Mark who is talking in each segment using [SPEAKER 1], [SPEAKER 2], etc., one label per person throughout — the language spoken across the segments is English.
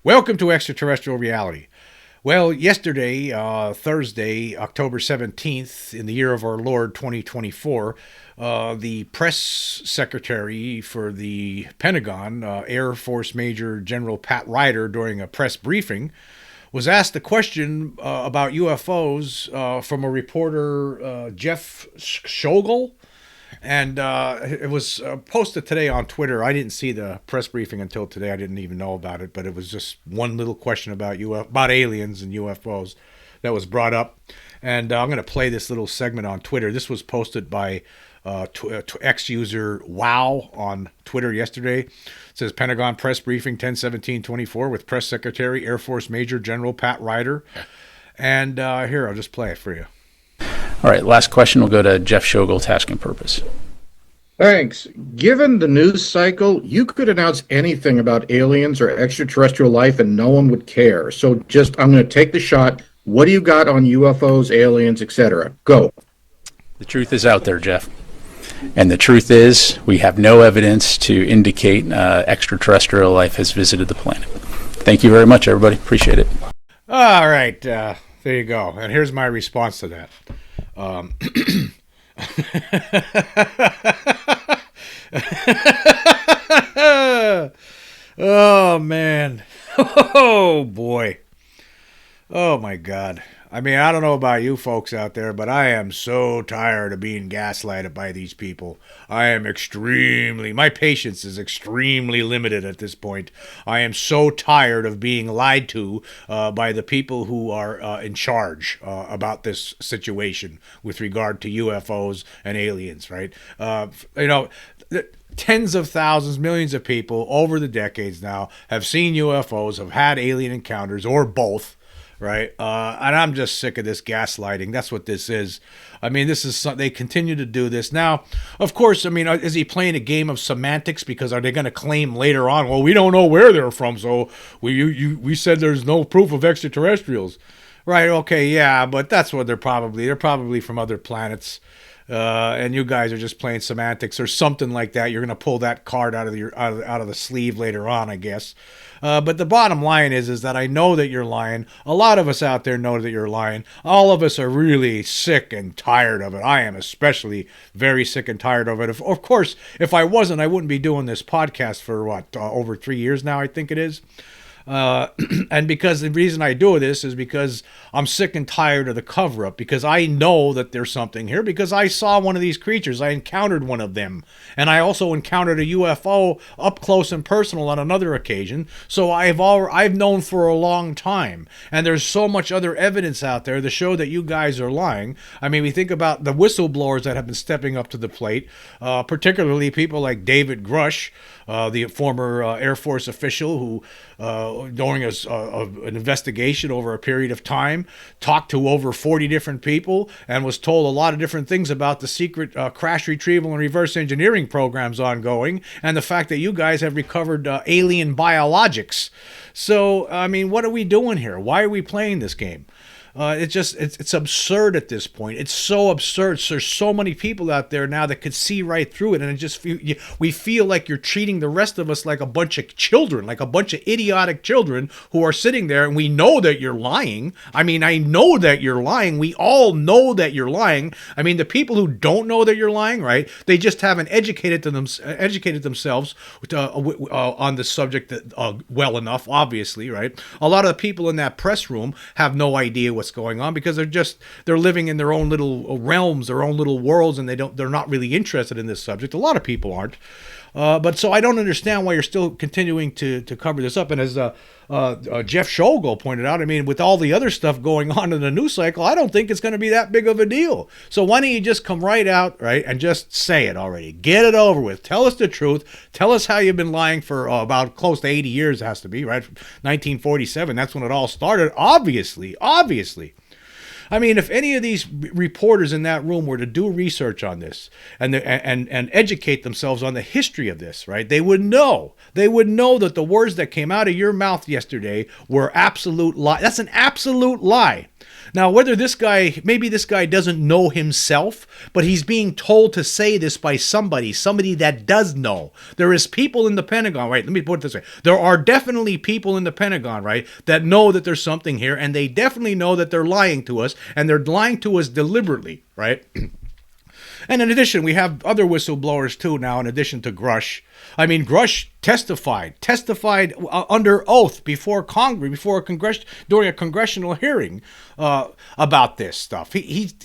[SPEAKER 1] Welcome to Extraterrestrial Reality. Well, yesterday, Thursday, October 17th, in the year of our Lord 2024, the press secretary for the Pentagon, Air Force Major General Pat Ryder, during a press briefing, was asked a question about UFOs from a reporter, Jeff Schogel. And it was posted today on Twitter. I didn't see the press briefing until today. I didn't even know about it, but it was just one little question about about aliens and UFOs that was brought up. And I'm going to play this little segment on Twitter. This was posted by X user Wow on Twitter yesterday. It says Pentagon press briefing 10/17/24 with Press Secretary Air Force Major General Pat Ryder. And here, I'll just play it for you.
[SPEAKER 2] All right, last question will go to Jeff Schogel, Task and Purpose.
[SPEAKER 3] Thanks. Given the news cycle, you could announce anything about aliens or extraterrestrial life and no one would care. So I'm going to take the shot. What do you got on UFOs, aliens, etc.? Go.
[SPEAKER 2] The truth is out there, Jeff. And the truth is we have no evidence to indicate extraterrestrial life has visited the planet. Thank you very much, everybody. Appreciate it.
[SPEAKER 1] All right. There you go. And here's my response to that. Oh, man. Oh, boy. Oh, my God. I mean, I don't know about you folks out there, but I am so tired of being gaslighted by these people. My patience is extremely limited at this point. I am so tired of being lied to by the people who are in charge about this situation with regard to UFOs and aliens, right? Tens of thousands, millions of people over the decades now have seen UFOs, have had alien encounters, or both. Right. And I'm just sick of this gaslighting. That's what this is. I mean, they continue to do this. Now, of course, I mean, is he playing a game of semantics? Because are they going to claim later on, well, we don't know where they're from, so we said there's no proof of extraterrestrials. Right. Okay. Yeah. But that's what they're probably from other planets. And you guys are just playing semantics or something like that. You're going to pull that card out of the sleeve later on, I guess. But the bottom line is that I know that you're lying. A lot of us out there know that you're lying. All of us are really sick and tired of it. I am especially very sick and tired of it. Of course, if I wasn't, I wouldn't be doing this podcast for over 3 years now, I think it is. And because the reason I do this is because I'm sick and tired of the cover-up, because I know that there's something here, because I saw one of these creatures. I encountered one of them, and I also encountered a UFO up close and personal on another occasion. So I've known for a long time, and there's so much other evidence out there to show that you guys are lying. I mean, we think about the whistleblowers that have been stepping up to the plate, particularly people like David Grush, the former Air Force official who, during an investigation over a period of time, talked to over 40 different people and was told a lot of different things about the secret crash retrieval and reverse engineering programs ongoing, and the fact that you guys have recovered alien biologics. So, I mean, what are we doing here? Why are we playing this game? It's absurd at this point. It's so absurd. There's so many people out there now that could see right through it, and we feel like you're treating the rest of us like a bunch of children, like a bunch of idiotic children who are sitting there, and we know that you're lying. I mean, I know that you're lying. We all know that you're lying. I mean, the people who don't know that you're lying, right? They just haven't educated themselves on the subject well enough, obviously, right? A lot of the people in that press room have no idea what's going on because they're living in their own little realms, their own little worlds, and they're not really interested in this subject. A lot of people aren't. But so I don't understand why you're still continuing to cover this up. And as Jeff Schogel pointed out, I mean, with all the other stuff going on in the news cycle, I don't think it's going to be that big of a deal. So why don't you just come right out, right, and just say it already. Get it over with. Tell us the truth. Tell us how you've been lying for about close to 80 years, it has to be, right? 1947, that's when it all started, obviously. I mean, if any of these reporters in that room were to do research on this and educate themselves on the history of this, right, they would know. They would know that the words that came out of your mouth yesterday were absolute lie. That's an absolute lie. Now, whether maybe this guy doesn't know himself, but he's being told to say this by somebody that does know. There is people in the Pentagon, right? Let me put it this way. There are definitely people in the Pentagon, right, that know that there's something here, and they definitely know that they're lying to us, and they're lying to us deliberately, right? And in addition, we have other whistleblowers too now, in addition to Grush. I mean, Grush testified under oath before Congress, during a congressional hearing about this stuff. He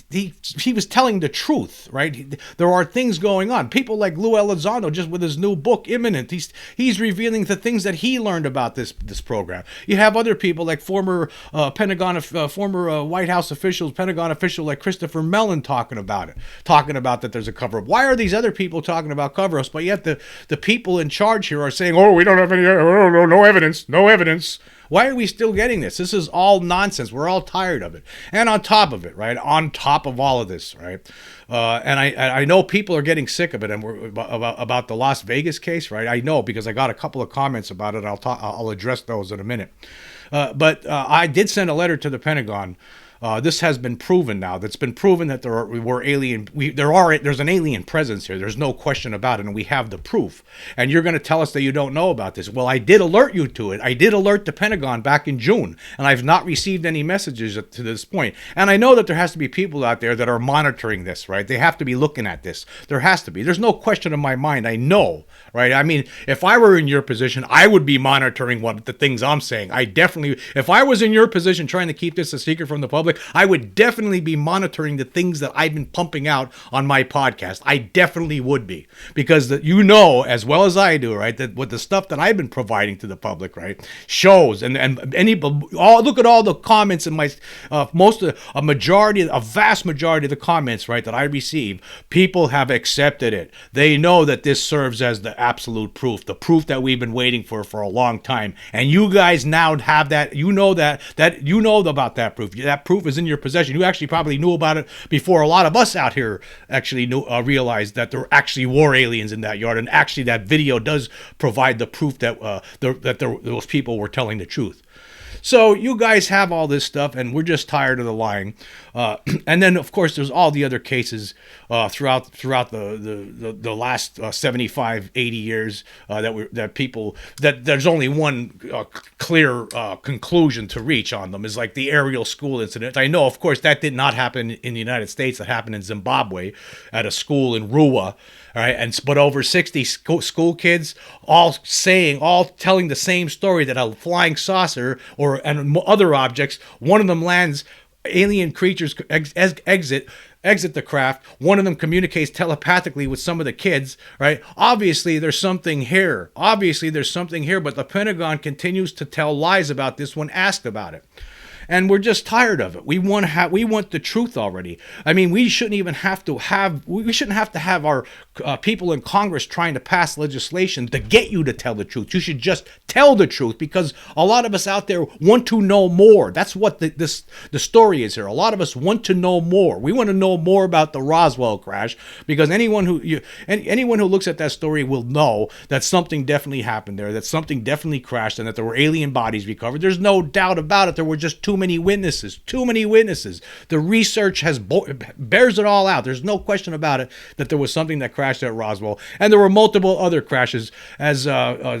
[SPEAKER 1] was telling the truth, right? There are things going on. People like Lou Elizondo, just with his new book Imminent, he's revealing the things that he learned about this program. You have other people like former White House officials, Pentagon official like Christopher Mellon talking about that there's a cover-up. Why are these other people talking about cover-ups, but yet the people in charge here are saying, oh, we don't have any, no evidence. Why are we still getting this? This is all nonsense. We're all tired of it. And on top of it, right, on top of all of this, right, and I know people are getting sick of it, and we're about the Las Vegas case, right? I know, because I got a couple of comments about it. I'll address those in a minute. But I did send a letter to the Pentagon. This has been proven now. That's been proven that there's an alien presence here. There's no question about it, and we have the proof. And you're going to tell us that you don't know about this. Well, I did alert you to it. I did alert the Pentagon back in June, and I've not received any messages to this point. And I know that there has to be people out there that are monitoring this, right? They have to be looking at this. There has to be. There's no question in my mind. I know, right? I mean, if I were in your position, I would be monitoring the things I'm saying. If I was in your position trying to keep this a secret from the public, I would definitely be monitoring the things that I've been pumping out on my podcast. I definitely would be, because you know as well as I do, right, that with the stuff that I've been providing to the public, right, shows look at all the comments in my a vast majority of the comments, right, that I receive. People have accepted it. They know that this serves as the absolute proof, the proof that we've been waiting for a long time. And you guys now have that. You know that you know about that proof. That proof is in your possession. You actually probably knew about it before a lot of us out here actually realized that there actually were aliens in that yard, and actually that video does provide the proof that those people were telling the truth. So you guys have all this stuff, and we're just tired of the lying. And then, of course, there's all the other cases throughout the last 75, 80 years that there's only one clear conclusion to reach on them, is like the Ariel school incident. I know, of course, that did not happen in the United States. That happened in Zimbabwe at a school in Ruwa. All right, but over 60 school kids all telling the same story, that a flying saucer and other objects, one of them lands, alien creatures exit the craft. One of them communicates telepathically with some of the kids, right? Obviously, there's something here. But the Pentagon continues to tell lies about this when asked about it. And we're just tired of it. We want the truth already. I mean, we shouldn't have to have our people in Congress trying to pass legislation to get you to tell the truth. You should just tell the truth, because a lot of us out there want to know more. That's what the story is here. A lot of us want to know more. We want to know more about the Roswell crash, because anyone who looks at that story will know that something definitely happened there, that something definitely crashed, and that there were alien bodies recovered. There's no doubt about it. There were just too many witnesses. The research bears it all out. There's no question about it that there was something that crashed at Roswell, and there were multiple other crashes, as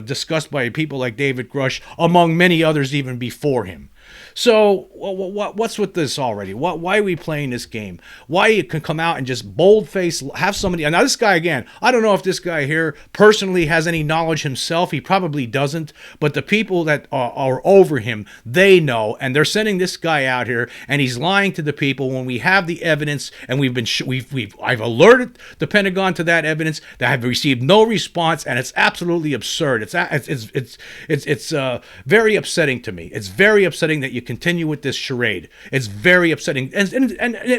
[SPEAKER 1] discussed by people like David Grush, among many others even before him. So what's with this already? Why are we playing this game? Why you can come out and just boldface have somebody? Now this guy, again, I don't know if this guy here personally has any knowledge himself. He probably doesn't. But the people that are over him, they know, and they're sending this guy out here, and he's lying to the people when we have the evidence, and I've alerted the Pentagon to that evidence. That have received no response, and it's absolutely absurd. It's very upsetting to me. It's very upsetting that you continue with this charade. It's very upsetting. And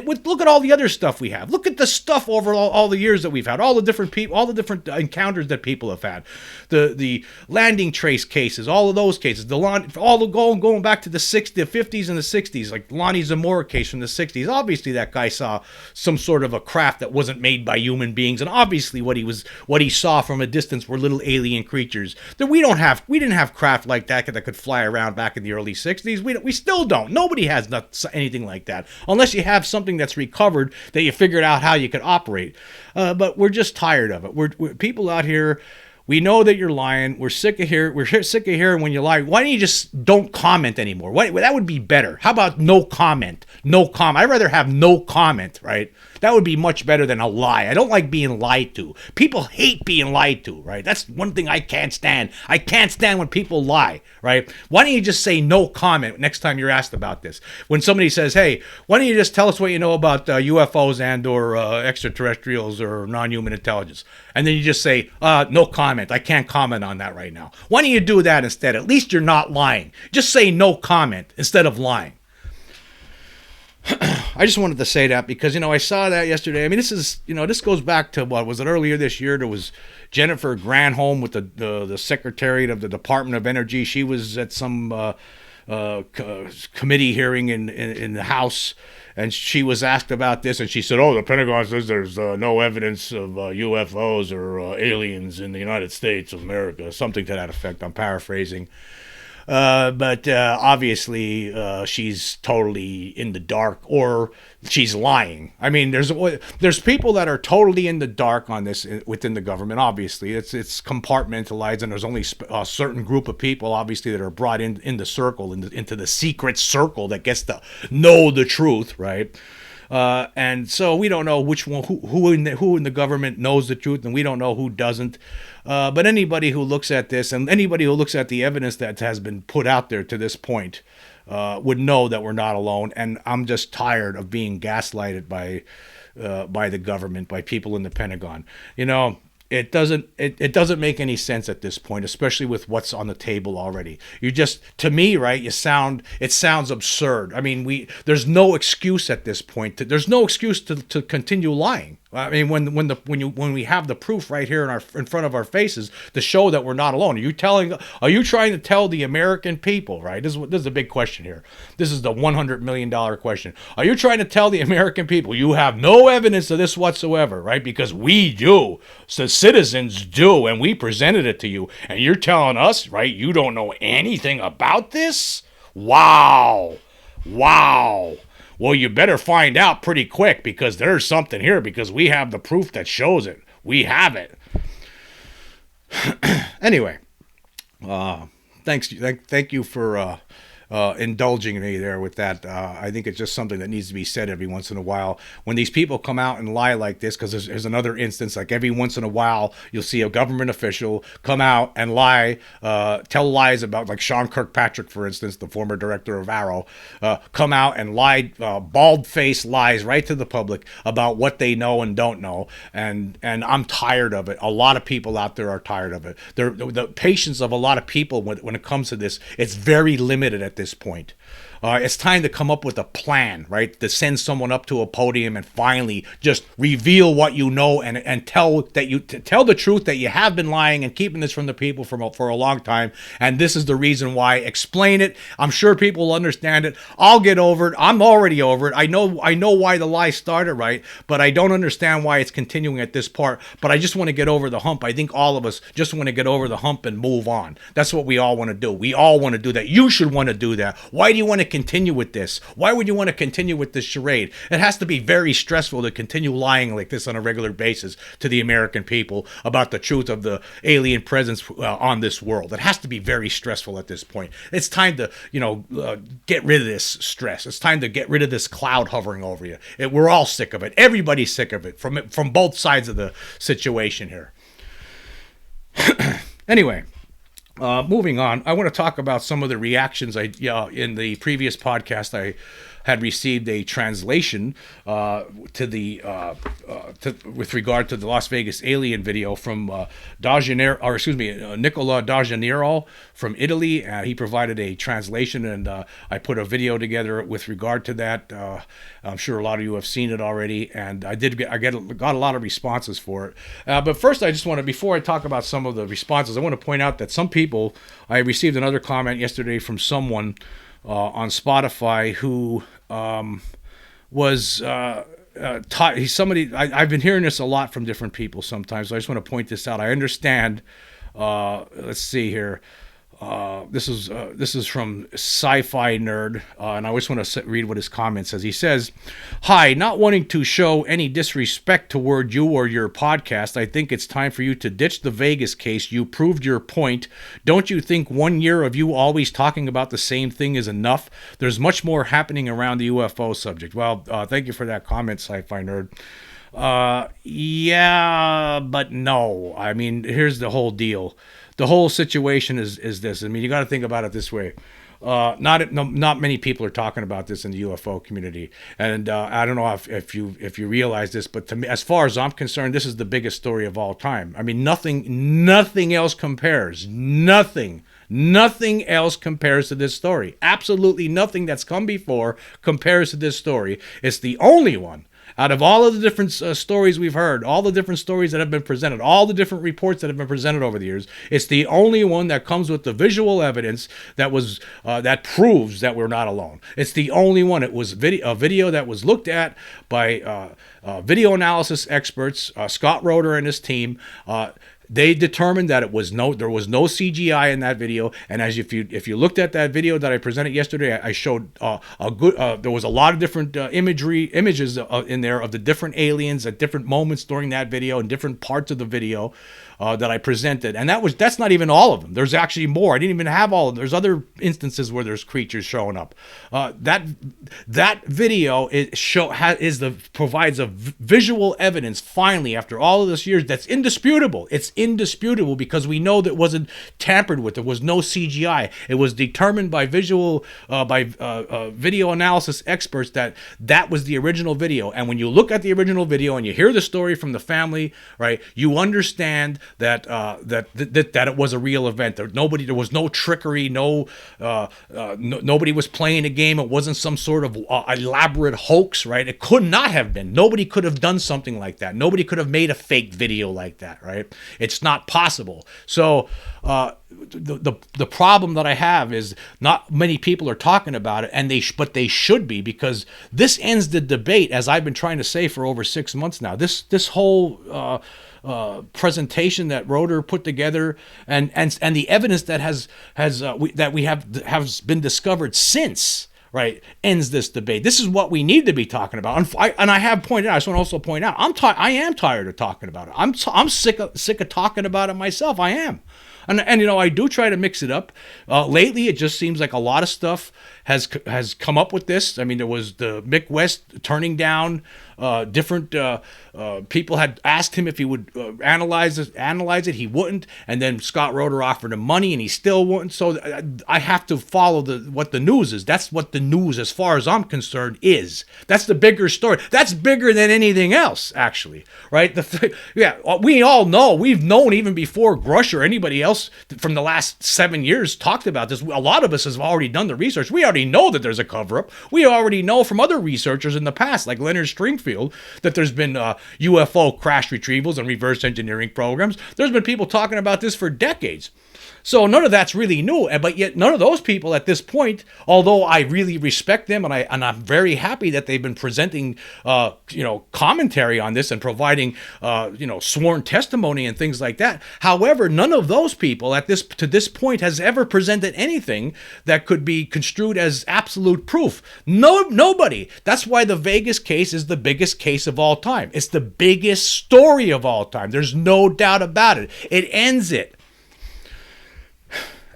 [SPEAKER 1] look at all the other stuff we have. Look at the stuff over all the years that we've had, all the different people, all the different encounters that people have had, the landing trace cases, all of those cases, going back to the 50s and the 60s, like Lonnie Zamora case from the 60s. Obviously, that guy saw some sort of a craft that wasn't made by human beings, and obviously what he saw from a distance were little alien creatures. That we didn't have craft like that could fly around back in the early 60s. we still don't. Nobody has anything like that unless you have something that's recovered that you figured out how you could operate. But we're just tired of it. We're people out here. We know that you're lying. We're sick of hearing when you lie. Why don't you just don't comment anymore? That would be better. How about no comment? No comment. I'd rather have no comment, right? That would be much better than a lie. I don't like being lied to. People hate being lied to, right? That's one thing I can't stand. I can't stand when people lie, right? Why don't you just say no comment next time you're asked about this? When somebody says, hey, why don't you just tell us what you know about UFOs and or extraterrestrials or non-human intelligence? And then you just say, no comment. I can't comment on that right now. Why don't you do that instead? At least you're not lying. Just say no comment instead of lying. I just wanted to say that because, I saw that yesterday. I mean, this goes back to, what was it, earlier this year? There was Jennifer Granholm with the Secretary of the Department of Energy. She was at some committee hearing in the House, and she was asked about this, and she said, the Pentagon says there's no evidence of UFOs or aliens in the United States of America, something to that effect. I'm paraphrasing. But obviously she's totally in the dark, or she's lying. I mean, there's people that are totally in the dark on this within the government. Obviously, it's compartmentalized, and there's only a certain group of people, obviously, that are brought in the circle, into the secret circle that gets to know the truth, right? And so we don't know which one, who in the government knows the truth, and we don't know who doesn't. But anybody who looks at this, and anybody who looks at the evidence that has been put out there to this point, would know that we're not alone. And I'm just tired of being gaslighted by the government, by people in the Pentagon. It doesn't make any sense at this point, especially with what's on the table already. To me, right, it sounds absurd. I mean, there's no excuse at this point. There's no excuse to continue lying. I mean, when we have the proof right here in front of our faces to show that we're not alone. Are you trying to tell the American people, right? This is a big question here. This is the $100 million question. Are you trying to tell the American people you have no evidence of this whatsoever, right? Because we do. So citizens do, and we presented it to you, and you're telling us, right, you don't know anything about this? Wow. Well, you better find out pretty quick, because there's something here, because we have the proof that shows it. We have it. Anyway, thank you for indulging me there with that. I think it's just something that needs to be said every once in a while. When these people come out and lie like this, because there's another instance, like every once in a while, you'll see a government official come out and lie, tell lies about, like Sean Kirkpatrick, for instance, the former director of Arrow, come out and lie, bald-faced lies right to the public about what they know and don't know. And I'm tired of it. A lot of people out there are tired of it. The patience of a lot of people when it comes to this, it's very limited at this point. It's time to come up with a plan, right? To send someone up to a podium and finally just reveal what you know and tell the truth that you have been lying and keeping this from the people for a long time. And this is the reason why. Explain it. I'm sure people will understand it. I'll get over it. I'm already over it. I know why the lie started, right? But I don't understand why it's continuing at this part. But I just want to get over the hump. I think all of us just want to get over the hump and move on. That's what we all want to do. We all want to do that. You should want to do that. Why do you want to continue with this? Why would you want to continue with this charade? It has to be very stressful to continue lying like this on a regular basis to the American people about the truth of the alien presence on this world. It has to be very stressful at this point. It's time to, get rid of this stress. It's time to get rid of this cloud hovering over you. We're all sick of it. Everybody's sick of it from both sides of the situation here. Anyway. Moving on, I want to talk about some of the reactions. In the previous podcast, I had received a translation with regard to the Las Vegas alien video from Nicola Da Janeiro from Italy. He provided a translation, and I put a video together with regard to that. I'm sure a lot of you have seen it already, and I got a lot of responses for it. But first, before I talk about some of the responses, I want to point out that some people, I received another comment yesterday from someone on Spotify who was he's somebody. I've been hearing this a lot from different people sometimes, so I just want to point this out. I understand. Let's see here. This is from Sci-Fi Nerd, and I just want to read what his comment says. He says, "Hi, not wanting to show any disrespect toward you or your podcast, I think it's time for you to ditch the Vegas case. You proved your point. Don't you think 1 year of you always talking about the same thing is enough? There's much more happening around the UFO subject." Well, thank you for that comment, Sci-Fi Nerd. Yeah, but no. I mean, here's the whole deal. The whole situation is this. I mean, you got to think about it this way. Not many people are talking about this in the UFO community, and I don't know if you realize this, but to me, as far as I'm concerned, this is the biggest story of all time. I mean, nothing else compares. Nothing else compares to this story. Absolutely nothing that's come before compares to this story. It's the only one. Out of all of the different stories we've heard, all the different stories that have been presented, all the different reports that have been presented over the years, it's the only one that comes with the visual evidence that proves that we're not alone. It's the only one. It was a video that was looked at by video analysis experts, Scott Roeder and his team. They determined that there was no CGI in that video, and if you looked at that video that I presented yesterday, I showed there was a lot of different images in there of the different aliens at different moments during that video and different parts of the video that I presented, and that's not even all of them. There's actually more. I didn't even have all of them. There's other instances where there's creatures showing up. That video provides a visual evidence finally after all of this years that's indisputable. It's indisputable because we know that it wasn't tampered with. There was no CGI. It was determined by video analysis experts that was the original video. And when you look at the original video and you hear the story from the family, right, you understand that it was a real event. There was no trickery. Nobody was playing a game. It wasn't some sort of elaborate hoax, right? It could not have been. Nobody could have done something like that. Nobody could have made a fake video like that, right? It's not possible. So the problem that I have is not many people are talking about it, but they should be, because this ends the debate, as I've been trying to say for over 6 months now. This whole presentation that Roeder put together and the evidence that has been discovered since, right, ends this debate. This is what we need to be talking about. And I have pointed out, I just want to also point out, I am tired of talking about it. I'm sick of talking about it myself. I am. And I do try to mix it up. Lately, it just seems like a lot of stuff has come up with this. I mean, there was the Mick West turning down different people had asked him if he would analyze it. He wouldn't, and then Scott Roeder offered him money, and he still wouldn't. So I have to follow what the news is. That's what the news, as far as I'm concerned, is. That's the bigger story. That's bigger than anything else, actually, right? We all know. We've known even before Grush or anybody else from the last 7 years talked about this. A lot of us have already done the research. We already know that there's a cover-up. We already know from other researchers in the past, like Leonard Stringfield, that there's been UFO crash retrievals and reverse engineering programs. There's been people talking about this for decades. So none of that's really new, but yet none of those people at this point, although I really respect them and I'm very happy that they've been presenting, commentary on this and providing, sworn testimony and things like that. However, none of those people to this point has ever presented anything that could be construed as absolute proof. Nobody. That's why the Vegas case is the biggest case of all time. It's the biggest story of all time. There's no doubt about it. It ends it.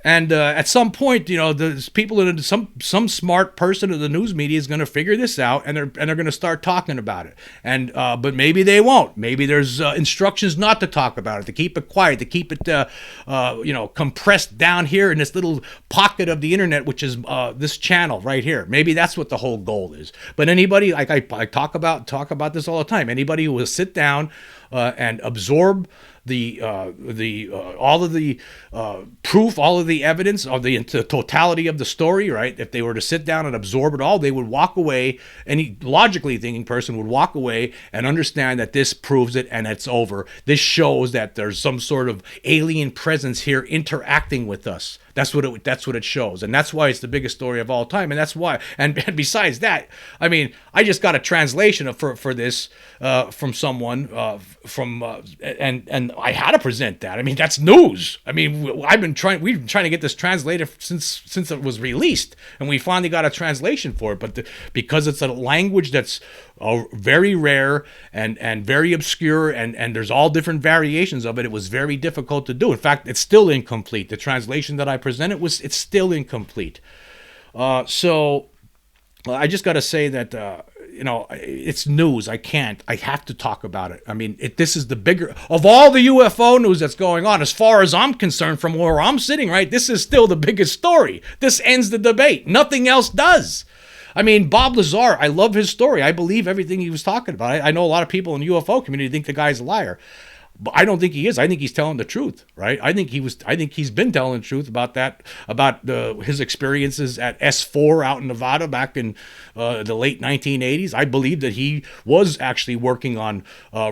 [SPEAKER 1] And at some point, there's people in some smart person in the news media is going to figure this out, and they're going to start talking about it. And but maybe they won't. Maybe there's instructions not to talk about it, to keep it quiet, to keep it compressed down here in this little pocket of the internet, which is this channel right here. Maybe that's what the whole goal is. But anybody, like I talk about this all the time. Anybody who will sit down and absorb all of the proof, all of the evidence of the totality of the story, right? If they were to sit down and absorb it all, they would walk away. Any logically thinking person would walk away and understand that this proves it and it's over. This shows that there's some sort of alien presence here interacting with us. That's what it shows, and that's why it's the biggest story of all time. And that's why. And besides that, I mean, I just got a translation for this from someone and I had to present that. I mean, that's news. I mean, we've been trying to get this translated since it was released, and we finally got a translation for it. But because it's a language that's very rare and very obscure, and there's all different variations of it, it was very difficult to do. In fact, it's still incomplete. The translation that I presented it's still incomplete. So I just got to say that it's news. I have to talk about it. I mean, this is the bigger of all the UFO news that's going on. As far as I'm concerned, from where I'm sitting, right, this is still the biggest story. This ends the debate. Nothing else does. I mean, Bob Lazar, I love his story. I believe everything he was talking about. I know a lot of people in the UFO community think the guy's a liar. But I don't think he is. I think he's telling the truth, right? I think he's been telling the truth about that, about his experiences at S4 out in Nevada back in the late 1980s. I believe that he was actually working on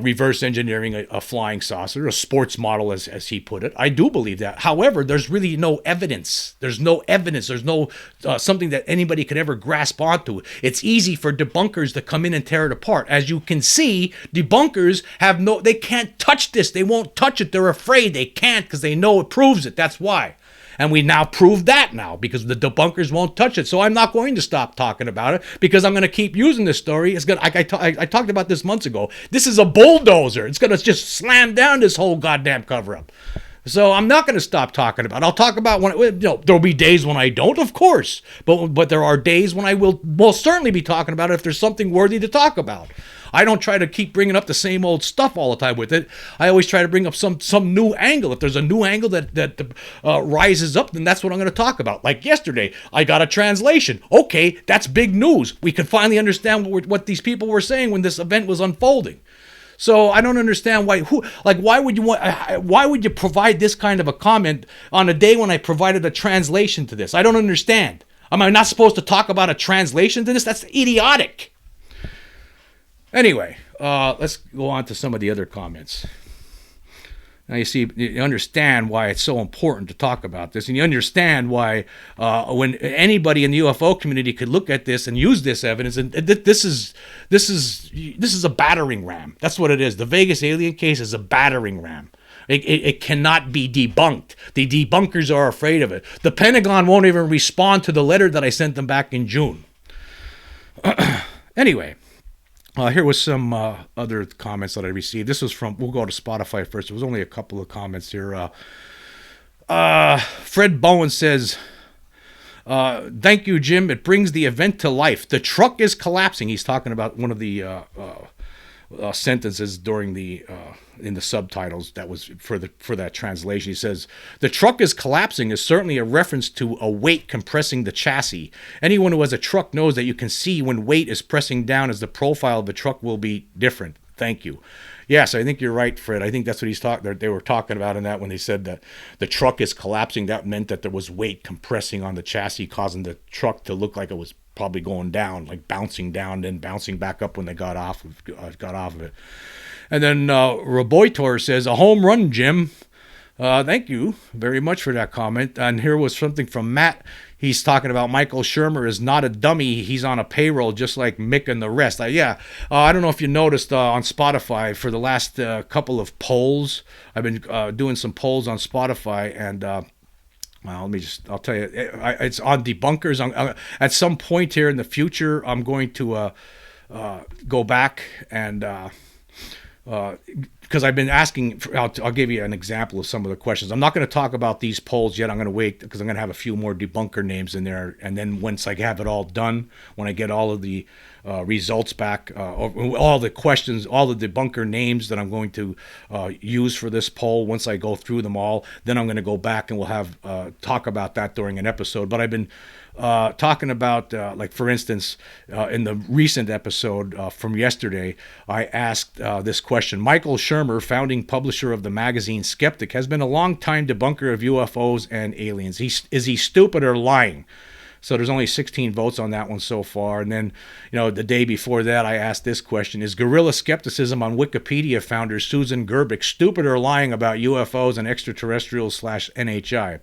[SPEAKER 1] reverse engineering a flying saucer, a sports model, as he put it. I do believe that. However, there's really no evidence. There's no evidence. There's no something that anybody could ever grasp onto. It's easy for debunkers to come in and tear it apart. As you can see, debunkers they can't touch this. They won't touch it. They're afraid. They can't because they know it proves it. That's why. And we now prove that now because the debunkers won't touch it. So I'm not going to stop talking about it because I'm going to keep using this story. I talked about this months ago. This is a bulldozer. It's going to just slam down this whole goddamn cover-up. So I'm not going to stop talking about it. I'll talk about there'll be days when I don't, of course. But there are days when I will most certainly be talking about it if there's something worthy to talk about. I don't try to keep bringing up the same old stuff all the time with it. I always try to bring up some new angle. If there's a new angle that rises up, then that's what I'm going to talk about. Like yesterday, I got a translation. Okay, that's big news. We could finally understand what these people were saying when this event was unfolding. So I don't understand why would you provide this kind of a comment on a day when I provided a translation to this? I don't understand. Am I not supposed to talk about a translation to this? That's idiotic. Anyway, let's go on to some of the other comments. Now you understand why it's so important to talk about this, and you understand why when anybody in the UFO community could look at this and use this evidence, and this is a battering ram. That's what it is. The Vegas alien case is a battering ram. It cannot be debunked. The debunkers are afraid of it. The Pentagon won't even respond to the letter that I sent them back in June. Anyway. Here was some other comments that I received. This was we'll go to Spotify first. There was only a couple of comments here. Fred Bowen says, thank you, Jim. It brings the event to life. The truck is collapsing. He's talking about one of the sentences during in the subtitles that was for that translation. He says, the truck is collapsing is certainly a reference to a weight compressing the chassis. Anyone who has a truck knows that you can see when weight is pressing down as the profile of the truck will be different. Thank you. Yes, I think you're right, Fred. I think that's what they were talking about in that when they said that the truck is collapsing. That meant that there was weight compressing on the chassis, causing the truck to look like it was probably going down, like bouncing down, then bouncing back up when they got off of it. And then Roboitor says, a home run, Jim. Thank you very much for that comment. And here was something from Matt. He's talking about Michael Shermer is not a dummy. He's on a payroll just like Mick and the rest. I don't know if you noticed on Spotify for the last couple of polls. I've been doing some polls on Spotify, and I'll tell you, it's on debunkers. At some point here in the future, I'm going to go back and because I've been asking, I'll give you an example of some of the questions. I'm not going to talk about these polls yet. I'm going to wait because I'm going to have a few more debunker names in there. And then once I have it all done, when I get all of the results back, all the questions, all the debunker names that I'm going to use for this poll, once I go through them all, then I'm going to go back and we'll have talk about that during an episode. But I've been talking about, like for instance, in the recent episode from yesterday, I asked this question. Michael Shermer, founding publisher of the magazine Skeptic, has been a long-time debunker of UFOs and aliens. Is he stupid or lying? So there's only 16 votes on that one so far. And then, the day before that, I asked this question. Is guerrilla skepticism on Wikipedia founder Susan Gerbic stupid or lying about UFOs and extraterrestrials / NHI?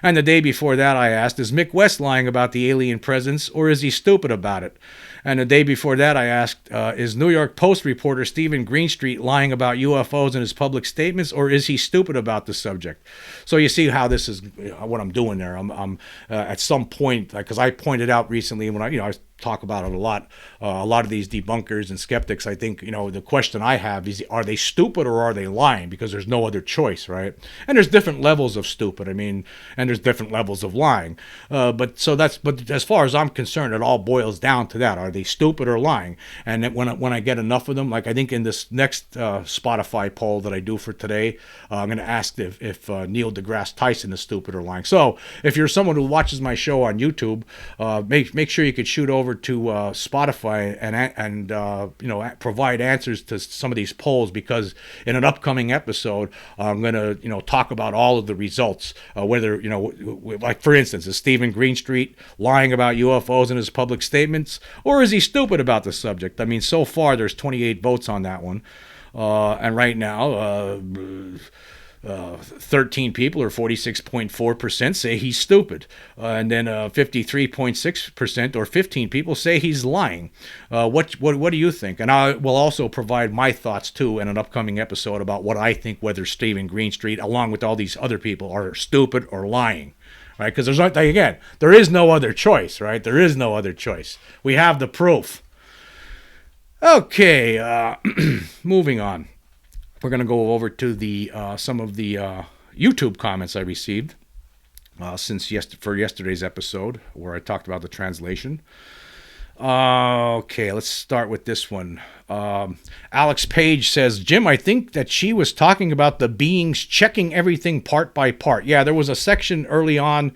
[SPEAKER 1] And the day before that, I asked, is Mick West lying about the alien presence, or is he stupid about it? And the day before that, I asked, is New York Post reporter Stephen Greenstreet lying about UFOs in his public statements, or is he stupid about the subject? So you see how this is, what I'm doing there. I'm at some point, because I pointed out recently when I talk about it a lot of these debunkers and skeptics, I think, the question I have is, are they stupid or are they lying? Because there's no other choice, right? And there's different levels of stupid, and there's different levels of lying. But as far as I'm concerned, it all boils down to that. Are they stupid or lying? And when I get enough of them, like I think in this next Spotify poll that I do for today, I'm going to ask if Neil deGrasse Tyson is stupid or lying. So if you're someone who watches my show on YouTube, make sure you could shoot over to Spotify and provide answers to some of these polls, because in an upcoming episode I'm going to talk about all of the results, whether like for instance, is Stephen Greenstreet lying about UFOs in his public statements, or is he stupid about the subject? So far there's 28 votes on that one, and right now 13 people, or 46.4%, say he's stupid. And then 53.6%, or 15 people, say he's lying. What do you think? And I will also provide my thoughts, too, in an upcoming episode about what I think, whether Stephen Greenstreet, along with all these other people, are stupid or lying. Right? Because there is no other choice, right? There is no other choice. We have the proof. Okay, moving on. We're going to go over to some of the YouTube comments I received for yesterday's episode, where I talked about the translation. Okay, let's start with this one. Alex Page says, Jim, I think that she was talking about the beings checking everything part by part. Yeah, there was a section early on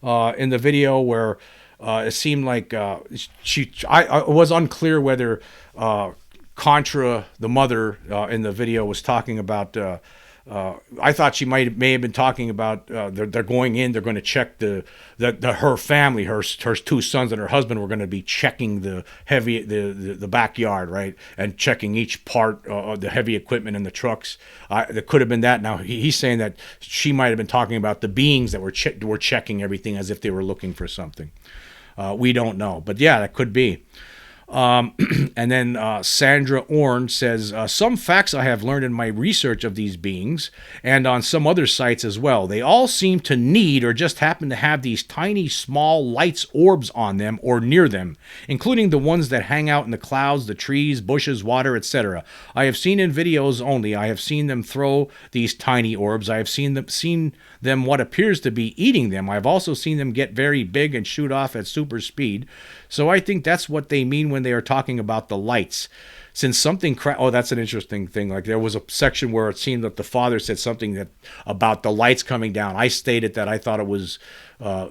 [SPEAKER 1] in the video where it seemed like I was unclear whether Contra, the mother, in the video was talking about. I thought she may have been talking about they're going in. They're going to check her family, her two sons and her husband were going to be checking the backyard, right, and checking each part of the heavy equipment in the trucks. There could have been that. Now he's saying that she might have been talking about the beings that were checking everything as if they were looking for something. We don't know, but yeah, that could be. And then Sandra Orn says, some facts I have learned in my research of these beings and on some other sites as well. They all seem to need or just happen to have these tiny, small lights orbs on them or near them, including the ones that hang out in the clouds, the trees, bushes, water, etc. I have seen in videos only. I have seen them throw these tiny orbs. I have seen them what appears to be eating them. I've also seen them get very big and shoot off at super speed. So I think that's what they mean when they are talking about the lights. Since something that's an interesting thing. Like there was a section where it seemed that the father said something about the lights coming down. I stated that I thought it was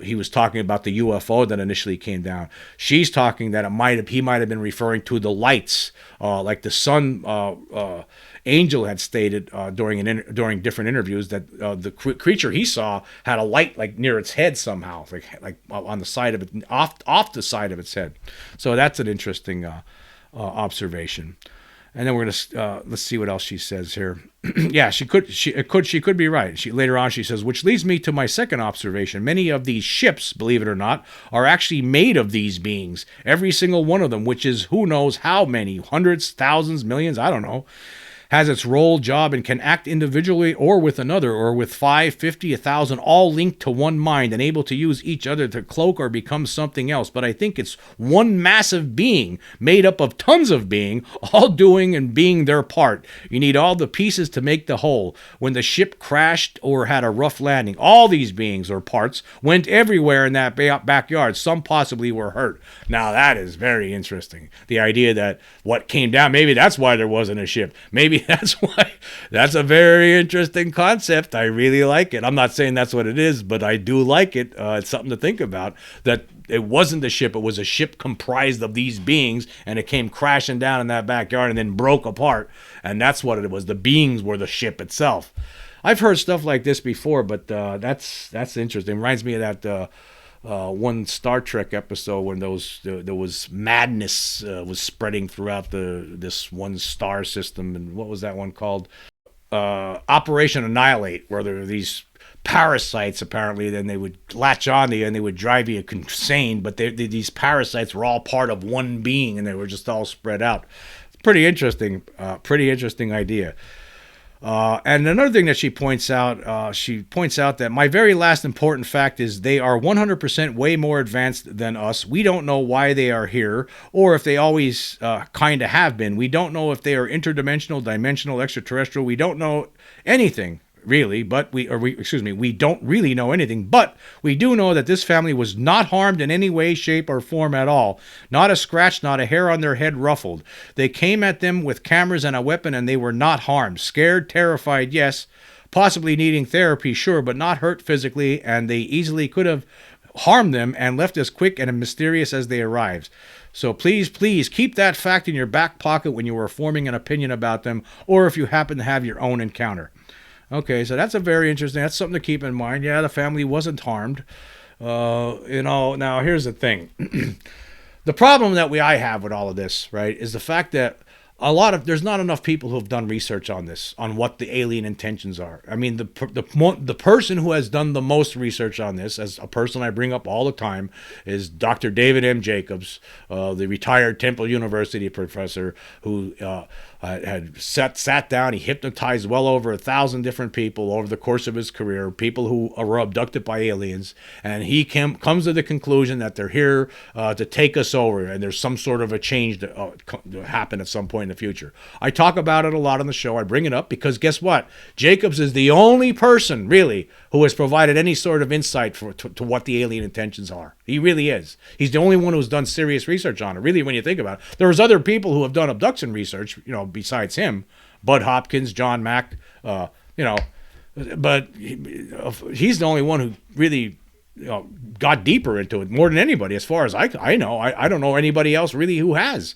[SPEAKER 1] he was talking about the UFO that initially came down. She's talking that he might have been referring to the lights, like the sun. Angel had stated during different interviews that the creature he saw had a light like near its head somehow, like on the side of it, off the side of its head. So that's an interesting observation. And then we're gonna let's see what else she says here. Yeah, she could be right. Later on she says, which leads me to my second observation. Many of these ships, believe it or not, are actually made of these beings. Every single one of them, which is who knows how many, hundreds, thousands, millions, I don't know, has its role, job, and can act individually or with another, or with 5, 50, 1,000, all linked to one mind and able to use each other to cloak or become something else. But I think it's one massive being made up of tons of being, all doing and being their part. You need all the pieces to make the whole. When the ship crashed or had a rough landing, all these beings or parts went everywhere in that backyard. Some possibly were hurt. Now that is very interesting. The idea that what came down, maybe that's why there wasn't a ship. Maybe that's why. That's a very interesting concept. I really like it. I'm not saying that's what it is, but I do like it. It's something to think about, that it wasn't the ship. It was a ship comprised of these beings, and it came crashing down in that backyard and then broke apart. And that's what it was. The beings were the ship itself. I've heard stuff like this before, but that's interesting. Reminds me of that one Star Trek episode when there was madness was spreading throughout this one star system. And what was that one called? Operation Annihilate, where there were these parasites apparently, then they would latch on to you and they would drive you insane, but these parasites were all part of one being and they were just all spread out. It's pretty interesting idea. And another thing that she points out that my very last important fact is they are 100% way more advanced than us. We don't know why they are here, or if they always kind of have been. We don't know if they are interdimensional, dimensional, extraterrestrial. We don't know anything really, but we don't really know anything, but we do know that this family was not harmed in any way, shape, or form at all. Not a scratch, not a hair on their head ruffled. They came at them with cameras and a weapon, and they were not harmed. Scared, terrified, yes. Possibly needing therapy, sure, but not hurt physically, and they easily could have harmed them and left as quick and mysterious as they arrived. So please keep that fact in your back pocket when you are forming an opinion about them, or if you happen to have your own encounter. Okay, so that's that's something to keep in mind. Yeah, the family wasn't harmed. Now here's the thing. The problem that I have with all of this, right, is the fact that there's not enough people who have done research on this, on what the alien intentions are. I mean, the person who has done the most research on this, as a person I bring up all the time, is Dr. David M. Jacobs, the retired Temple University professor who had sat down. He hypnotized well over 1,000 different people over the course of his career, people who were abducted by aliens, and he comes to the conclusion that they're here to take us over, and there's some sort of a change to happen at some point in the future. I talk about it a lot on the show. I bring it up because guess what? Jacobs is the only person really who has provided any sort of insight to what the alien intentions are. He really is. He's the only one who's done serious research on it. Really, when you think about it, there's other people who have done abduction research, besides him, Bud Hopkins, John Mack, but he's the only one who really got deeper into it more than anybody, as far as I know. I don't know anybody else really who has.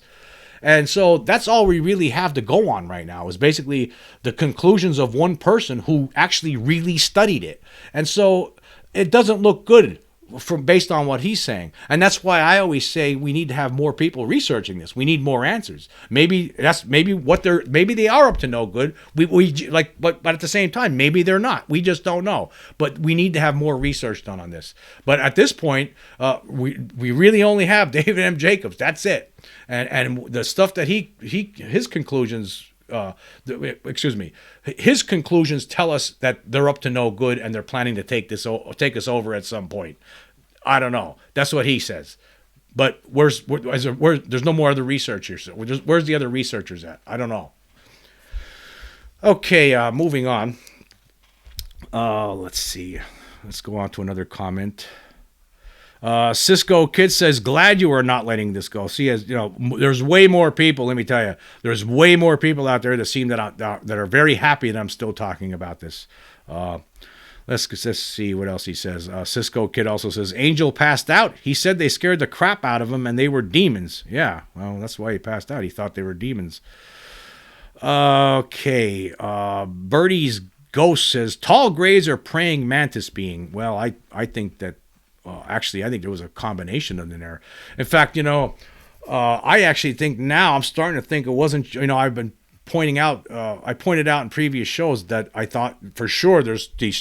[SPEAKER 1] And so that's all we really have to go on right now, is basically the conclusions of one person who actually really studied it. And so it doesn't look good based on what he's saying. And that's why I always say we need to have more people researching this. We need more answers. Maybe they are up to no good. But at the same time, maybe they're not. We just don't know. But we need to have more research done on this. But at this point, we really only have David M. Jacobs. That's it. And the stuff that his conclusions. His conclusions tell us that they're up to no good and they're planning to take us over at some point. I don't know. That's what he says. But there's no more other researchers. Where's the other researchers at? I don't know. Okay, moving on. Let's see. Let's go on to another comment. Cisco Kid says, glad you are not letting this go. See, there's way more people, let me tell you, there's way more people out there that seem that are very happy that I'm still talking about this. Let's see what else he says. Cisco Kid also says, Angel passed out. He said they scared the crap out of him and they were demons. Yeah, well, that's why he passed out. He thought they were demons. Okay, Birdie's Ghost says, tall grays are praying mantis being. Well, I think that actually, I think there was a combination of them there. In fact, I actually think now I'm starting to think it wasn't, I've been pointing out, I pointed out in previous shows that I thought for sure there's the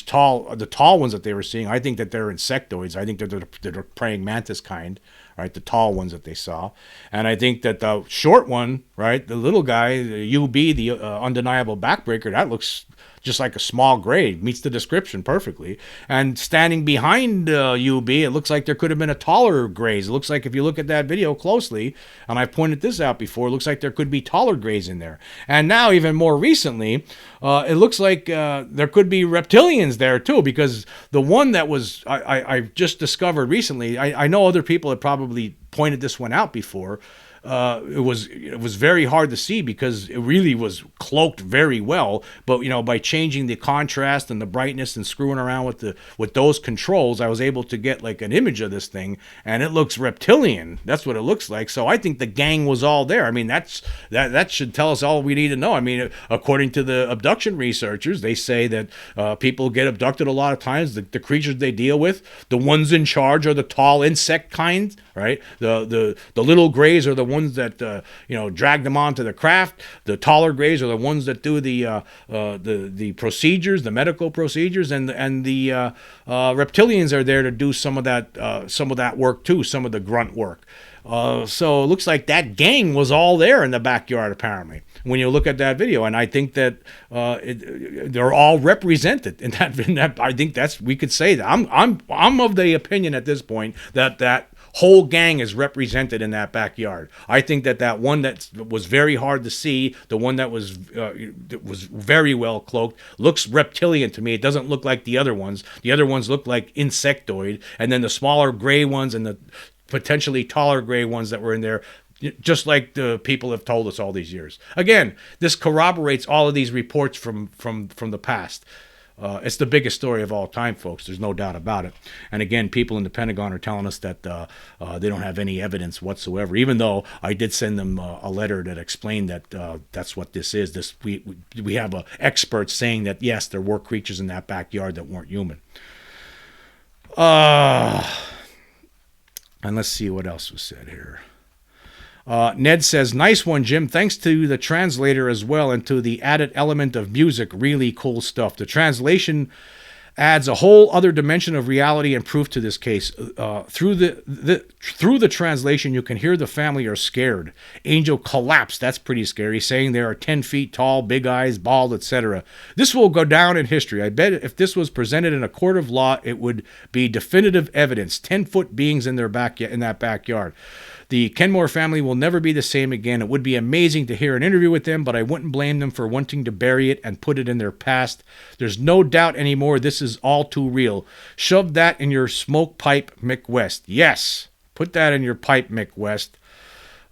[SPEAKER 1] tall ones that they were seeing. I think that they're insectoids. I think that they're praying mantis kind, right? The tall ones that they saw. And I think that the short one, right? The little guy, the UB, the undeniable backbreaker, that looks just like a small gray, meets the description perfectly. And standing behind UB, it looks like there could have been a taller grays. It looks like if you look at that video closely, and I pointed this out before, it looks like there could be taller grays in there. And now, even more recently, it looks like there could be reptilians there too, because the one that was I just discovered recently, I know other people had probably pointed this one out before. It was very hard to see because it really was cloaked very well. But by changing the contrast and the brightness and screwing around with those controls, I was able to get like an image of this thing, and it looks reptilian. That's what it looks like. So I think the gang was all there. I mean, that should tell us all we need to know. I mean, according to the abduction researchers, they say that people get abducted a lot of times. The creatures they deal with, the ones in charge are the tall insect kind, right? The little grays are the ones that drag them onto the craft. The taller grays are the ones that do the procedures, the medical procedures, and the reptilians are there to do some of that work too, some of the grunt work. So it looks like that gang was all there in the backyard, apparently, when you look at that video. And I think that they're all represented in that. I think we could say that. I'm of the opinion at this point that whole gang is represented in that backyard. I think that one that was very hard to see, the one that was very well cloaked, looks reptilian to me. It doesn't look like the other ones. The other ones look like insectoid, and then the smaller gray ones and the potentially taller gray ones that were in there, just like the people have told us all these years. Again, this corroborates all of these reports from the past. It's the biggest story of all time, folks. There's no doubt about it. And again, people in the Pentagon are telling us that they don't have any evidence whatsoever, even though I did send them a letter that explained that that's what this is. We have experts saying that, yes, there were creatures in that backyard that weren't human. And let's see what else was said here. Ned says, nice one, Jim. Thanks to the translator as well, and to the added element of music. Really cool stuff. The translation adds a whole other dimension of reality and proof to this case. Through the translation, you can hear the family are scared. Angel collapsed. That's pretty scary, saying they are 10 feet tall, big eyes, bald, etc. This will go down in history. I bet if this was presented in a court of law, it would be definitive evidence. 10-foot beings in that backyard. The Kenmore family will never be the same again. It would be amazing to hear an interview with them, but I wouldn't blame them for wanting to bury it and put it in their past. There's no doubt anymore this is all too real. Shove that in your smoke pipe, Mick West. Yes, put that in your pipe, Mick West.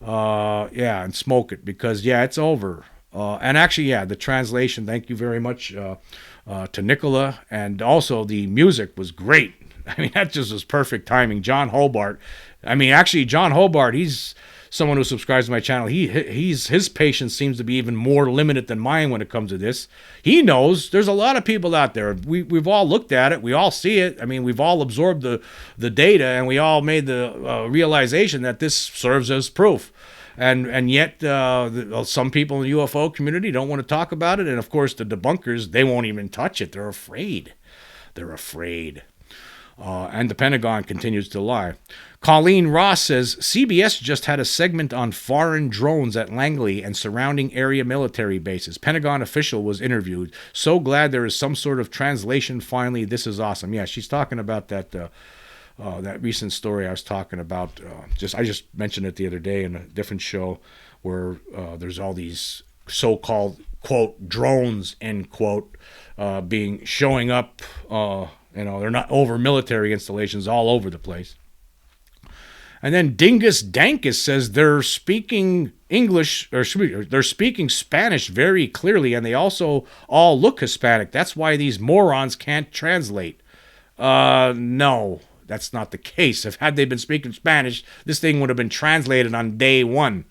[SPEAKER 1] And smoke it, because, it's over. And actually, the translation, thank you very much to Nicola. And also the music was great. I mean, that just was perfect timing. John Hobart, he's someone who subscribes to my channel. His patience seems to be even more limited than mine when it comes to this. He knows there's a lot of people out there. We've all looked at it. We all see it. I mean, we've all absorbed the data, and we all made the realization that this serves as proof. And yet some people in the UFO community don't want to talk about it. And, of course, the debunkers, they won't even touch it. They're afraid. And the Pentagon continues to lie. Colleen Ross says, CBS just had a segment on foreign drones at Langley and surrounding area military bases. Pentagon official was interviewed. So glad there is some sort of translation finally. This is awesome. Yeah, she's talking about that recent story I was talking about. I just mentioned it the other day in a different show where there's all these so-called, quote, drones, end quote, showing up. They're not over military installations all over the place. And then Dingus Dankus says they're speaking English, or they're speaking Spanish very clearly, and they also all look Hispanic. That's why these morons can't translate. No, that's not the case. Had they been speaking Spanish, this thing would have been translated on day one.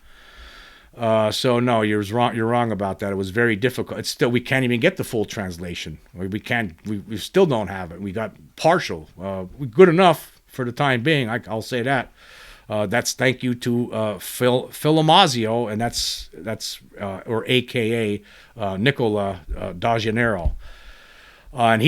[SPEAKER 1] So no, you're wrong. You're wrong about that. It was very difficult. We can't even get the full translation. We still don't have it. We got partial. Good enough for the time being. I'll say that. That's thank you to Phil Amazio, and that's or AKA Nicola Da Janeiro. And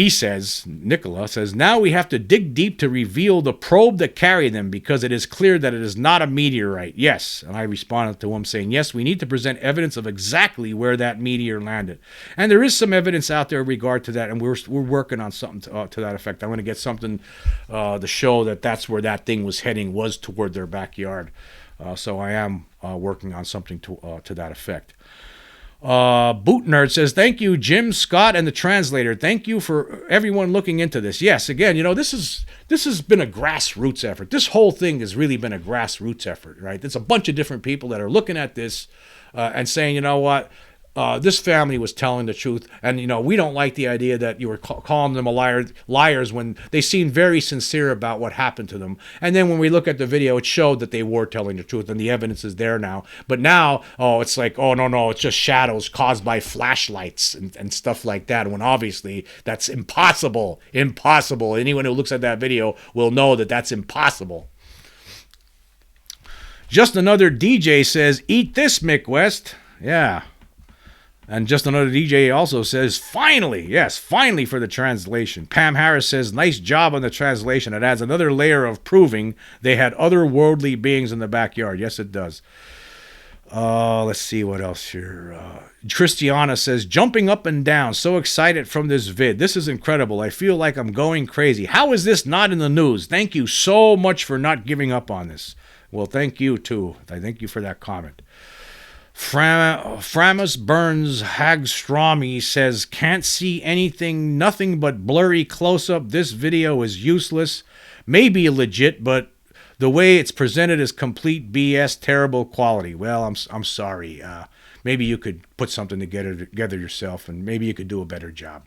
[SPEAKER 1] Nicola says, now we have to dig deep to reveal the probe that carried them, because it is clear that it is not a meteorite. Yes. And I responded to him saying, yes, we need to present evidence of exactly where that meteor landed. And there is some evidence out there in regard to that, and we're working on something to that effect. I'm going to get something to show that that's where that thing was heading, was toward their backyard. So I am working on something to that effect. Boot Nerd says, thank you, Jim, Scott, and the translator. Thank you for everyone looking into this. Yes, again, this has been a grassroots effort. This whole thing has really been a grassroots effort, right? There's a bunch of different people that are looking at this and saying, you know what? This family was telling the truth, and we don't like the idea that you were calling them liars when they seemed very sincere about what happened to them. And then when we look at the video, it showed that they were telling the truth, and the evidence is there now. But now, it's like, no, it's just shadows caused by flashlights and stuff like that. When obviously that's impossible. Anyone who looks at that video will know that that's impossible. Just Another DJ says, eat this, Mick West. Yeah. And Just Another DJ also says, finally, yes, finally for the translation. Pam Harris says, nice job on the translation. It adds another layer of proving they had otherworldly beings in the backyard. Yes, it does. Let's see what else here. Christiana says, jumping up and down, so excited from this vid. This is incredible. I feel like I'm going crazy. How is this not in the news? Thank you so much for not giving up on this. Well, thank you, too. I thank you for that comment. Framus Burns Hagstrami says, can't see anything, nothing but blurry close-up. This video is useless. Maybe legit, but the way it's presented is complete BS, terrible quality. Well, I'm sorry. Maybe you could put something together yourself, and maybe you could do a better job.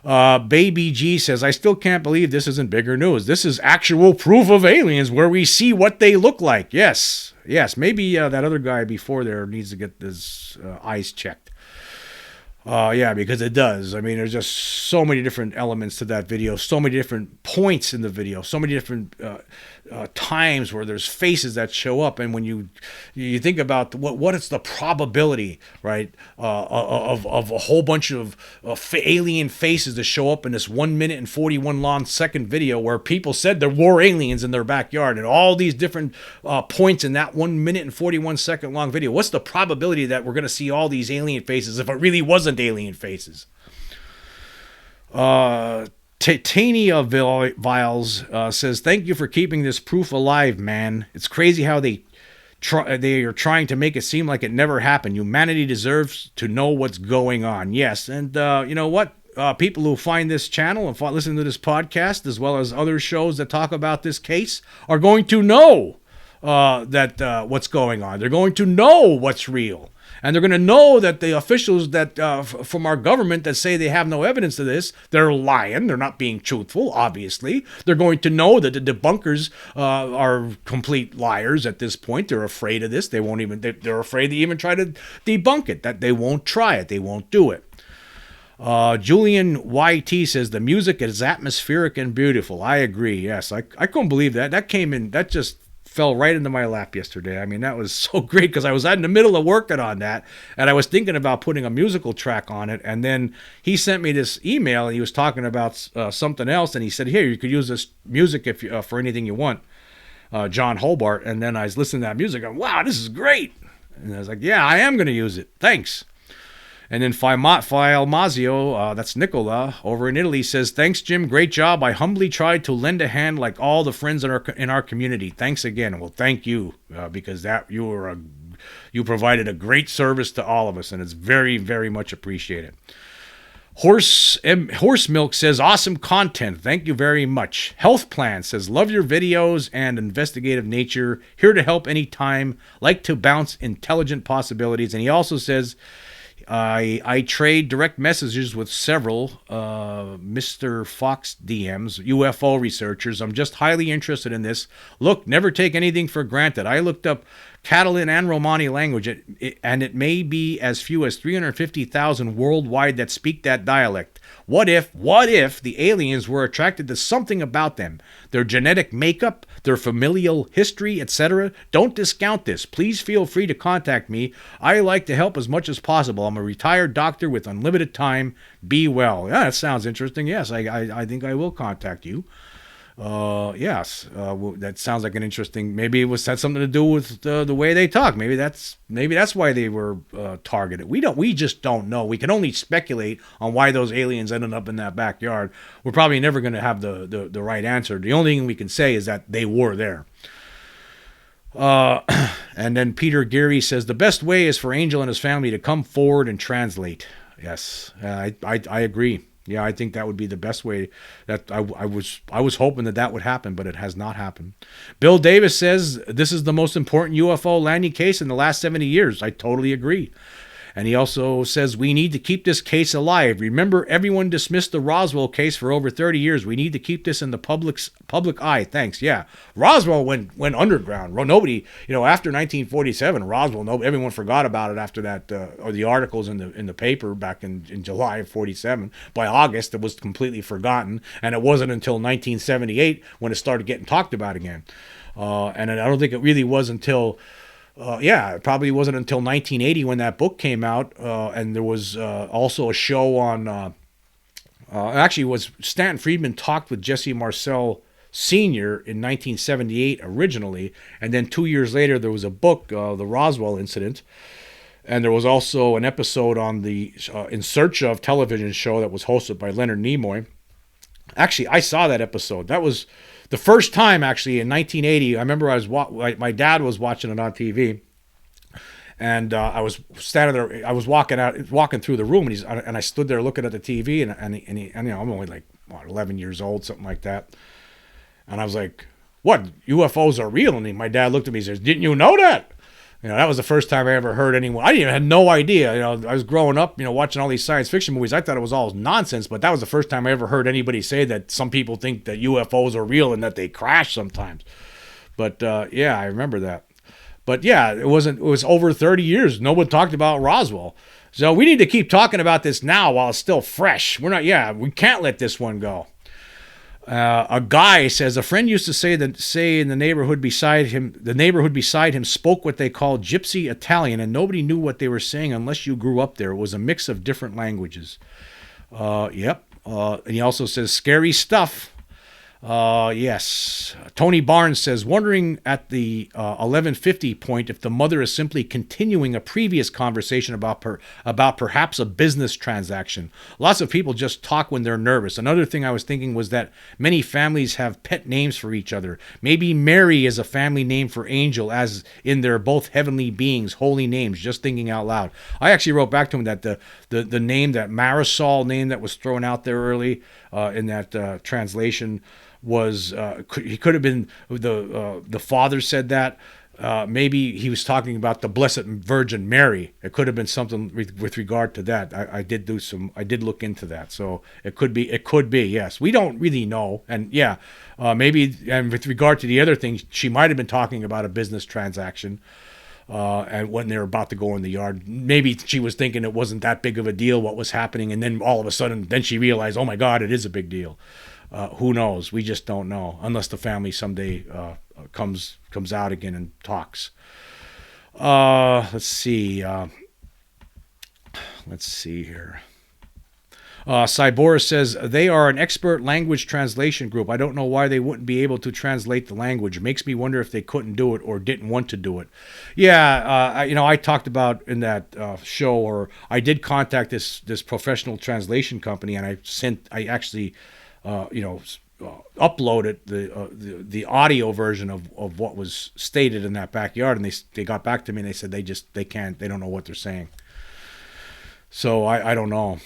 [SPEAKER 1] Baby G says, I still can't believe this isn't bigger news. This is actual proof of aliens where we see what they look like. Yes. Maybe that other guy before there needs to get his eyes checked. Yeah, because it does. I mean, there's just so many different elements to that video, so many different points in the video, so many different times where there's faces that show up. And when you think about what is the probability, right, of a whole bunch of alien faces to show up in this 1 minute and 41 long second video where people said there were aliens in their backyard, and all these different points in that 1 minute and 41 second long video. What's the probability that we're going to see all these alien faces if it really wasn't alien faces? Titania Viles says, thank you for keeping this proof alive, man. It's crazy how they are trying to make it seem like it never happened. Humanity deserves to know what's going on. Yes, and you know what? People who find this channel and listen to this podcast, as well as other shows that talk about this case, are going to know that what's going on. They're going to know what's real. And they're going to know that the officials that from our government that say they have no evidence of this, they're lying. They're not being truthful, obviously. They're going to know that the debunkers are complete liars at this point. They're afraid of this. They're afraid to even try to debunk it, that they won't try it. They won't do it. Julian YT says, the music is atmospheric and beautiful. I agree. Yes, I couldn't believe that. That came in, that just fell right into my lap yesterday. I mean, that was so great because I was in the middle of working on that, and I was thinking about putting a musical track on it, and then he sent me this email, and he was talking about something else, and he said, here, you could use this music if you, for anything you want, John Hobart. And then I was listening to that music, going, wow, this is great. And I was like, yeah, I am going to use it. Thanks. And then Mazio, that's Nicola, over in Italy, says, thanks, Jim. Great job. I humbly tried to lend a hand like all the friends in our community. Thanks again. Well, thank you, because you provided a great service to all of us, and it's very, very much appreciated. Horse Milk says, awesome content. Thank you very much. Health Plan says, love your videos and investigative nature. Here to help anytime. Like to bounce intelligent possibilities. And he also says, I trade direct messages with several Mr. Fox DMs, UFO researchers. I'm just highly interested in this. Look, never take anything for granted. I looked up Catalan and Romani language, and it may be as few as 350,000 worldwide that speak that dialect. What if the aliens were attracted to something about them? Their genetic makeup, their familial history, etc.? Don't discount this. Please feel free to contact me. I like to help as much as possible. I'm a retired doctor with unlimited time. Be well. Yeah, that sounds interesting. Yes, I think I will contact you. Yes, that sounds like an interesting. Maybe it had something to do with the way they talk. Maybe that's why they were targeted. We just don't know. We can only speculate on why those aliens ended up in that backyard. We're probably never going to have the right answer. The only thing we can say is that they were there. And then Peter Geary says, the best way is for Angel and his family to come forward and translate. Yes, I agree. Yeah, I think that would be the best way. That I was hoping that would happen, but it has not happened. Bill Davis says, this is the most important UFO landing case in the last 70 years. I totally agree. And he also says, we need to keep this case alive. Remember, everyone dismissed the Roswell case for over 30 years. We need to keep this in the public eye. Thanks. Yeah. Roswell went underground. Nobody, after 1947, Roswell, everyone forgot about it after that, or the articles in the paper back in July of 47. By August, it was completely forgotten. And it wasn't until 1978 when it started getting talked about again. And I don't think it really was until... it probably wasn't until 1980 when that book came out, and there was also a show on. Actually, was Stanton Friedman talked with Jesse Marcel Sr. in 1978 originally, and then 2 years later there was a book, The Roswell Incident, and there was also an episode on the In Search Of television show that was hosted by Leonard Nimoy. Actually, I saw that episode. That was the first time, actually, in 1980. I remember my dad was watching it on TV, and I was standing there. I was walking through the room, and I stood there looking at the TV, and I'm only like 11 years old, something like that. And I was like, "What? UFOs are real?" And my dad looked at me and says, "Didn't you know that?" That was the first time I ever heard anyone. I had no idea. I was growing up, watching all these science fiction movies. I thought it was all nonsense, but that was the first time I ever heard anybody say that some people think that UFOs are real and that they crash sometimes. But I remember that. But yeah, it was over 30 years. No one talked about Roswell. So we need to keep talking about this now while it's still fresh. We can't let this one go. A guy says a friend used to say in the neighborhood beside him spoke what they call gypsy Italian, and nobody knew what they were saying unless you grew up there. It was a mix of different languages. Yep. And he also says scary stuff. Yes. Tony Barnes says, wondering at the 11:50 point if the mother is simply continuing a previous conversation about perhaps a business transaction. Lots of people just talk when they're nervous. Another thing I was thinking was that many families have pet names for each other. Maybe Mary is a family name for angel, as in they're both heavenly beings, holy names. Just thinking out loud. I actually wrote back to him that the name, that Marisol name that was thrown out there early in that translation, was he could have been the father said that. Maybe he was talking about the Blessed Virgin Mary. It could have been something with regard to that. I did look into that, so it could be. Yes, we don't really know, and maybe. And with regard to the other things, she might have been talking about a business transaction. And when they were about to go in the yard, maybe she was thinking it wasn't that big of a deal what was happening, and then all of a sudden, then she realized, oh my God, it is a big deal. Who knows? We just don't know, unless the family someday comes out again and talks. Let's see. Let's see here. Cyborus says, they are an expert language translation group. I don't know why they wouldn't be able to translate the language. It makes me wonder if they couldn't do it or didn't want to do it. Yeah, I talked about in that show, or I did contact this professional translation company, and I actually uploaded the audio version of what was stated in that backyard, and they got back to me and they said they don't know what they're saying. So I don't know.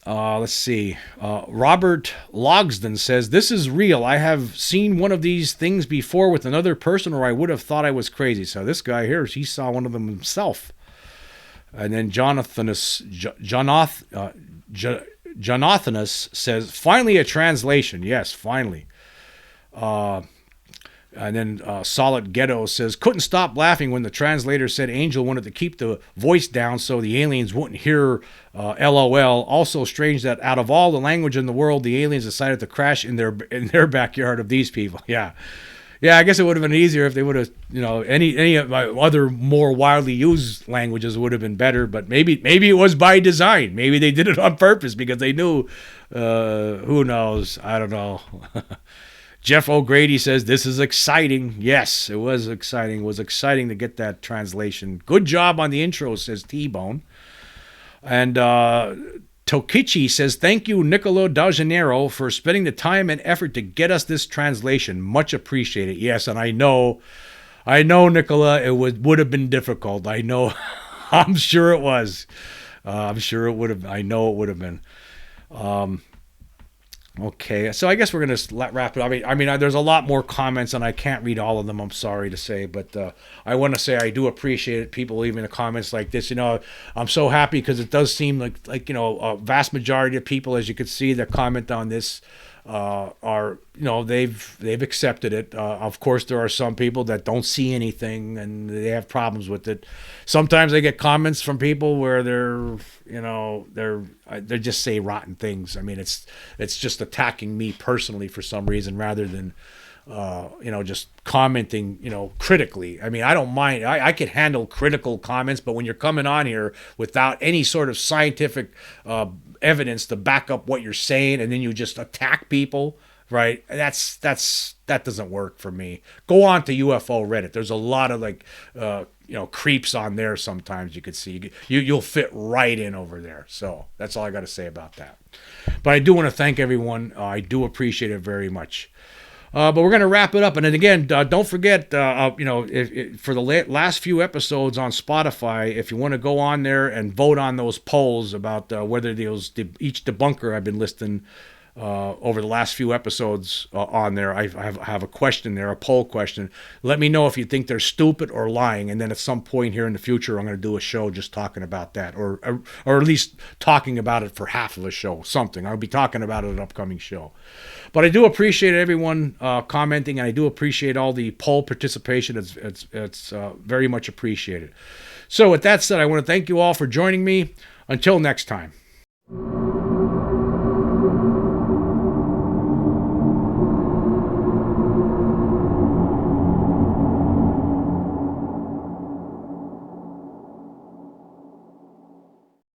[SPEAKER 1] Let's see. Robert Logsden says, this is real. I have seen one of these things before with another person, or I would have thought I was crazy. So this guy here, he saw one of them himself. And then Jonathanus says, finally a translation. Yes, finally. And then Solid Ghetto says, couldn't stop laughing when the translator said Angel wanted to keep the voice down so the aliens wouldn't hear LOL. Also strange that out of all the language in the world, the aliens decided to crash in their backyard of these people. Yeah. Yeah, I guess it would have been easier if they would have, any of my other more widely used languages would have been better, but maybe it was by design. Maybe they did it on purpose because they knew, who knows? I don't know. Jeff O'Grady says, this is exciting. Yes, it was exciting. It was exciting to get that translation. Good job on the intro, says T-Bone. And Tokichi says, thank you, Nicolo Da Janeiro, for spending the time and effort to get us this translation. Much appreciated. Yes, and I know, Nicola, it would have been difficult. I know. I'm sure it was. I'm sure it would have. I know it would have been. Okay, so I guess we're gonna wrap it. I mean, there's a lot more comments, and I can't read all of them. I'm sorry to say, but I want to say I do appreciate it. People leaving the comments like this. I'm so happy because it does seem like a vast majority of people, as you can see, that comment on this are they've accepted it. Of course, there are some people that don't see anything and they have problems with it. Sometimes I get comments from people where they just say rotten things. I mean, it's just attacking me personally for some reason rather than just commenting, critically. I mean, I don't mind. I can handle critical comments, but when you're coming on here without any sort of scientific evidence to back up what you're saying, and then you just attack people, right? That doesn't work for me. Go on to UFO Reddit. There's a lot of creeps on there. Sometimes you could see you'll fit right in over there. So that's all I got to say about that. But I do want to thank everyone. I do appreciate it very much. But we're going to wrap it up. And then again, don't forget, for the last few episodes on Spotify, if you want to go on there and vote on those polls about whether each debunker I've been listing over the last few episodes on there, I have a question there, a poll question. Let me know if you think they're stupid or lying. And then at some point here in the future, I'm going to do a show just talking about that, or at least talking about it for half of a show, something. I'll be talking about it in an upcoming show. But I do appreciate everyone commenting, and I do appreciate all the poll participation. It's very much appreciated. So with that said, I want to thank you all for joining me. Until next time.